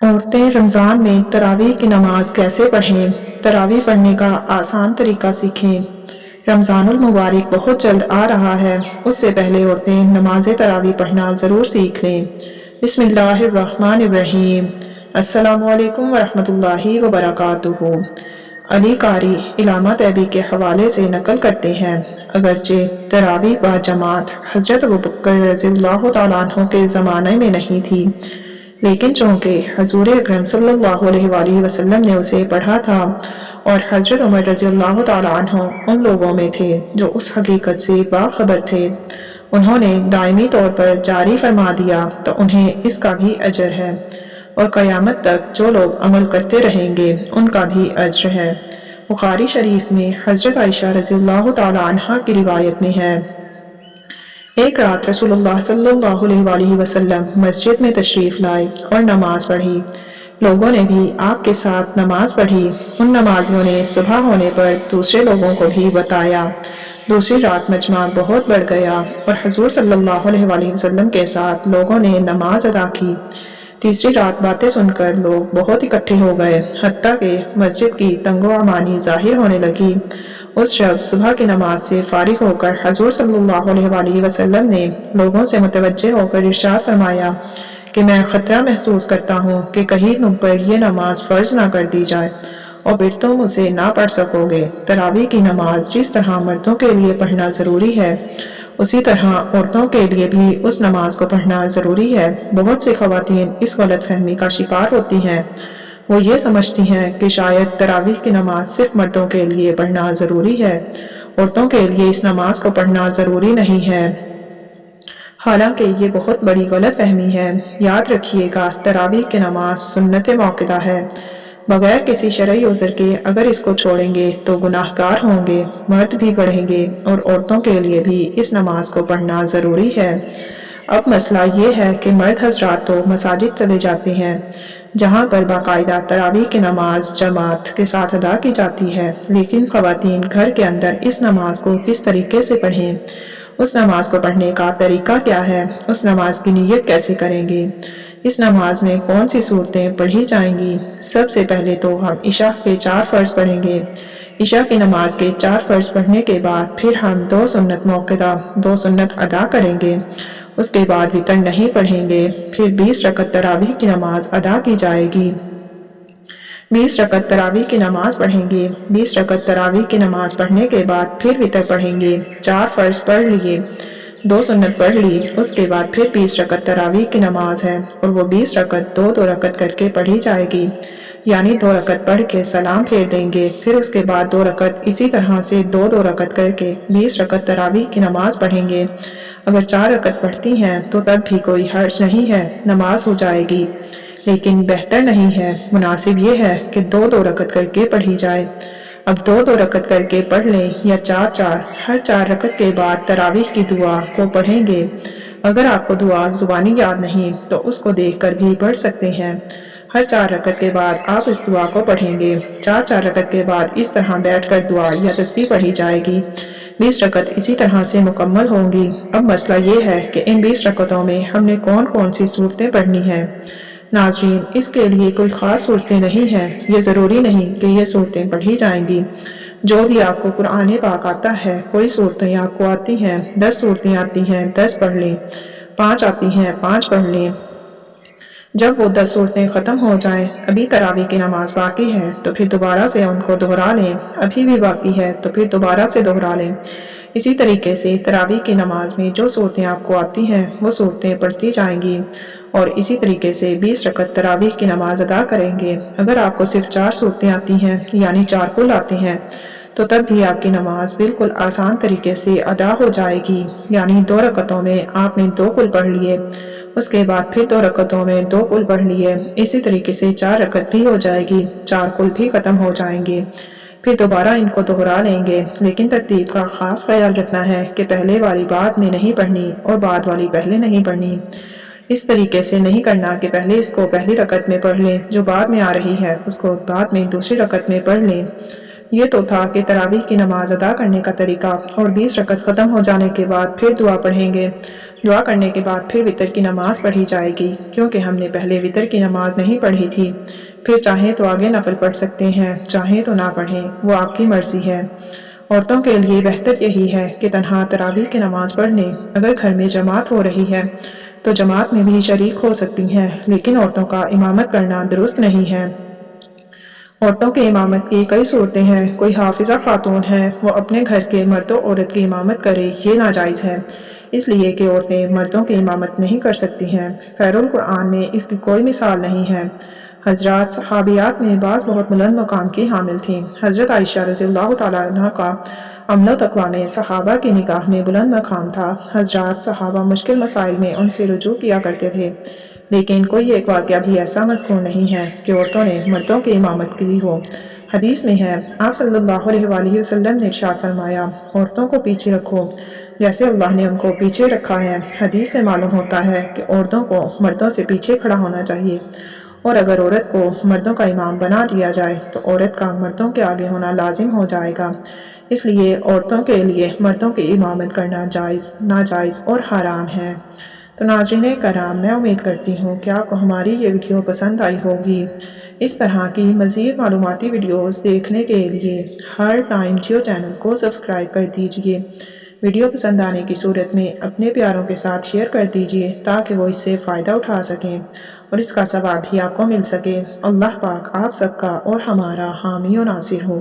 عورتیں رمضان میں تراویح کی نماز کیسے پڑھیں؟ تراویح پڑھنے کا آسان طریقہ سیکھیں۔ رمضان المبارک بہت جلد آ رہا ہے، اس سے پہلے عورتیں نماز تراویح پڑھنا ضرور سیکھ لیں۔ بسم اللہ الرحمن الرحیم۔ السلام علیکم ورحمۃ اللہ وبرکاتہ۔ علی قاری علامہ طیبی کے حوالے سے نقل کرتے ہیں، اگرچہ تراویح با جماعت حضرت ابوبکر رضی اللہ تعالیٰ عنہ کے زمانے میں نہیں تھی، لیکن چونکہ حضور اکرم صلی اللہ علیہ وآلہ وسلم نے اسے پڑھا تھا اور حضرت عمر رضی اللہ تعالیٰ عنہ ان لوگوں میں تھے جو اس حقیقت سے باخبر تھے، انہوں نے دائمی طور پر جاری فرما دیا تو انہیں اس کا بھی اجر ہے، اور قیامت تک جو لوگ عمل کرتے رہیں گے ان کا بھی اجر ہے۔ بخاری شریف میں حضرت عائشہ رضی اللہ تعالیٰ عنہ کی روایت میں ہے، ایک رات رسول اللہ صلی اللہ علیہ وآلہ وسلم مسجد میں تشریف لائے اور نماز پڑھی، لوگوں نے بھی آپ کے ساتھ نماز پڑھی۔ ان نمازیوں نے صبح ہونے پر دوسرے لوگوں کو بھی بتایا۔ دوسری رات مجمع بہت بڑھ گیا اور حضور صلی اللہ علیہ وآلہ وسلم کے ساتھ لوگوں نے نماز ادا کی۔ تیسری رات باتیں سن کر لوگ بہت اکٹھے ہو گئے، حتیٰ کہ مسجد کی تنگ و امانی ظاہر ہونے لگی۔ اس شب صبح کی نماز سے فارغ ہو کر حضور صلی اللہ علیہ وآلہ وسلم نے لوگوں سے متوجہ ہو کر ارشاد فرمایا کہ میں خطرہ محسوس کرتا ہوں کہ کہیں تم پر یہ نماز فرض نہ کر دی جائے اور پھر تم اسے نہ پڑھ سکو گے۔ تراویح کی نماز جس طرح مردوں کے لیے پڑھنا ضروری ہے، اسی طرح عورتوں کے لیے بھی اس نماز کو پڑھنا ضروری ہے۔ بہت سی خواتین اس غلط فہمی کا شکار ہوتی ہیں، وہ یہ سمجھتی ہیں کہ شاید تراویح کی نماز صرف مردوں کے لیے پڑھنا ضروری ہے، عورتوں کے لیے اس نماز کو پڑھنا ضروری نہیں ہے، حالانکہ یہ بہت بڑی غلط فہمی ہے۔ یاد رکھیے گا، تراویح کی نماز سنت موقدہ ہے، بغیر کسی شرعی عذر کے اگر اس کو چھوڑیں گے تو گناہ گار ہوں گے۔ مرد بھی پڑھیں گے اور عورتوں کے لیے بھی اس نماز کو پڑھنا ضروری ہے۔ اب مسئلہ یہ ہے کہ مرد حضرات تو مساجد چلے جاتے ہیں جہاں پر باقاعدہ تراویح کی نماز جماعت کے ساتھ ادا کی جاتی ہے، لیکن خواتین گھر کے اندر اس نماز کو کس طریقے سے پڑھیں، اس نماز کو پڑھنے کا طریقہ کیا ہے، اس نماز کی نیت کیسے کریں گے، اس نماز میں کون سی صورتیں پڑھی جائیں گی۔ سب سے پہلے تو ہم عشاء کے 4 فرض پڑھیں گے۔ عشاء کی نماز کے 4 فرض پڑھنے کے بعد پھر ہم 2 سنت موقدہ 2 سنت ادا کریں گے، اس کے بعد وتر نہیں پڑھیں گے، پھر 20 رکعت تراویح کی نماز ادا کی جائے گی۔ 20 رکعت تراویح کی نماز پڑھیں گے۔ 20 رکعت تراویح کی نماز پڑھنے کے بعد پھر وتر پڑھیں گے۔ 4 فرض پڑھ لیے، 2 سنت پڑھ لی، اس کے بعد پھر 20 رکعت تراویح کی نماز ہے اور وہ 20 رکعت 2 رکعت کر کے پڑھی جائے گی، یعنی 2 رکعت پڑھ کے سلام پھیر دیں گے، پھر اس کے بعد 2 رکعت اسی طرح سے 2 رکعت کر کے 20 رکعت تراویح کی نماز پڑھیں گے۔ اگر 4 رکعت پڑھتی ہیں تو تب بھی کوئی حرج نہیں ہے، نماز ہو جائے گی، لیکن بہتر نہیں ہے، مناسب یہ ہے کہ 2 رکعت کر کے پڑھی جائے۔ اب 2 رکعت کر کے پڑھ لیں یا 4 ہر 4 رکعت کے بعد تراویح کی دعا کو پڑھیں گے۔ اگر آپ کو دعا زبانی یاد نہیں تو اس کو دیکھ کر بھی پڑھ سکتے ہیں۔ ہر 4 رکعت کے بعد آپ اس دعا کو پڑھیں گے۔ 4 رکعت کے بعد اس طرح بیٹھ کر دعا یا تسبیح پڑھی جائے گی۔ 20 رکعت اسی طرح سے مکمل ہوں گی۔ اب مسئلہ یہ ہے کہ ان 20 رکعتوں میں ہم نے کون کون سی صورتیں پڑھنی ہیں۔ ناظرین، اس کے لیے کوئی خاص صورتیں نہیں ہیں، یہ ضروری نہیں کہ یہ صورتیں پڑھی جائیں گی۔ جو بھی آپ کو قرآن پاک آتا ہے، کوئی صورتیں آپ کو آتی ہیں، 10 صورتیں آتی ہیں 10 پڑھ لیں، 5 آتی ہیں 5 پڑھ لیں۔ جب وہ 10 صورتیں ختم ہو جائیں، ابھی تراویح کی نماز باقی ہے تو پھر دوبارہ سے ان کو دہرا لیں، ابھی بھی باقی ہے تو پھر دوبارہ سے دہرا لیں۔ اسی طریقے سے تراویح کی نماز میں جو صورتیں آپ کو آتی ہیں وہ صورتیں پڑھتی جائیں گی اور اسی طریقے سے 20 رکعت تراویح کی نماز ادا کریں گے۔ اگر آپ کو صرف 4 صورتیں آتی ہیں، یعنی 4 کل آتی ہیں، تو تب بھی آپ کی نماز بالکل آسان طریقے سے ادا ہو جائے گی، یعنی 2 رکعتوں میں آپ نے 2 کل پڑھ لیے، اس کے بعد پھر 2 رکعتوں میں 2 کل پڑھ لیے، اسی طریقے سے 4 رکعت بھی ہو جائے گی، 4 کل بھی ختم ہو جائیں گے، پھر دوبارہ ان کو دہرا لیں گے۔ لیکن ترتیب کا خاص خیال رکھنا ہے کہ پہلے والی بعد میں نہیں پڑھنی اور بعد والی پہلے نہیں پڑھنی۔ اس طریقے سے نہیں کرنا کہ پہلے اس کو پہلی رکعت میں پڑھ لیں، جو بعد میں آ رہی ہے اس کو بعد میں دوسری رکعت میں پڑھ لیں۔ یہ تو تھا کہ تراویح کی نماز ادا کرنے کا طریقہ، اور 20 رکعت ختم ہو جانے کے بعد پھر دعا پڑھیں گے۔ دعا کرنے کے بعد پھر وتر کی نماز پڑھی جائے گی، کیونکہ ہم نے پہلے وتر کی نماز نہیں پڑھی تھی۔ پھر چاہیں تو آگے نفل پڑھ سکتے ہیں، چاہیں تو نہ پڑھیں، وہ آپ کی مرضی ہے۔ عورتوں کے لیے بہتر یہی ہے کہ تنہا تراویح کی نماز پڑھ لیں۔ اگر گھر میں جماعت ہو رہی ہے تو جماعت میں بھی شریک ہو سکتی ہیں، لیکن عورتوں کا امامت کرنا درست نہیں ہے۔ عورتوں کے امامت کی کئی صورتیں ہیں۔ کوئی حافظہ خاتون ہے، وہ اپنے گھر کے مرد و عورت کی امامت کرے، یہ ناجائز ہے، اس لیے کہ عورتیں مردوں کی امامت نہیں کر سکتی ہیں۔ خیر القرآن میں اس کی کوئی مثال نہیں ہے۔ حضرات صحابیات میں بعض بہت بلند مقام کی حامل تھیں۔ حضرت عائشہ رضی اللہ تعالیٰ عنہ کا عمل و تقویٰ میں صحابہ کی نگاہ میں بلند مقام تھا۔ حضرات صحابہ مشکل مسائل میں ان سے رجوع کیا کرتے تھے، لیکن کوئی ایک واقعہ بھی ایسا مذکور نہیں ہے کہ عورتوں نے مردوں کی امامت کی ہو۔ حدیث میں ہے، آپ صلی اللہ علیہ وآلہ وسلم نے ارشاد فرمایا، عورتوں کو پیچھے رکھو جیسے اللہ نے ان کو پیچھے رکھا ہے۔ حدیث سے معلوم ہوتا ہے کہ عورتوں کو مردوں سے پیچھے کھڑا ہونا چاہیے، اور اگر عورت کو مردوں کا امام بنا دیا جائے تو عورت کا مردوں کے آگے ہونا لازم ہو جائے گا۔ اس لیے عورتوں کے لیے مردوں کی امامت کرنا ناجائز اور حرام ہے۔ تو ناظرین کرام، میں امید کرتی ہوں کہ آپ کو ہماری یہ ویڈیو پسند آئی ہوگی۔ اس طرح کی مزید معلوماتی ویڈیوز دیکھنے کے لیے ہر ٹائم جیو چینل کو سبسکرائب کر دیجئے۔ ویڈیو پسند آنے کی صورت میں اپنے پیاروں کے ساتھ شیئر کر دیجئے تاکہ وہ اس سے فائدہ اٹھا سکیں اور اس کا ثواب بھی آپ کو مل سکے۔ اللہ پاک آپ سب کا اور ہمارا حامی و ناصر ہو۔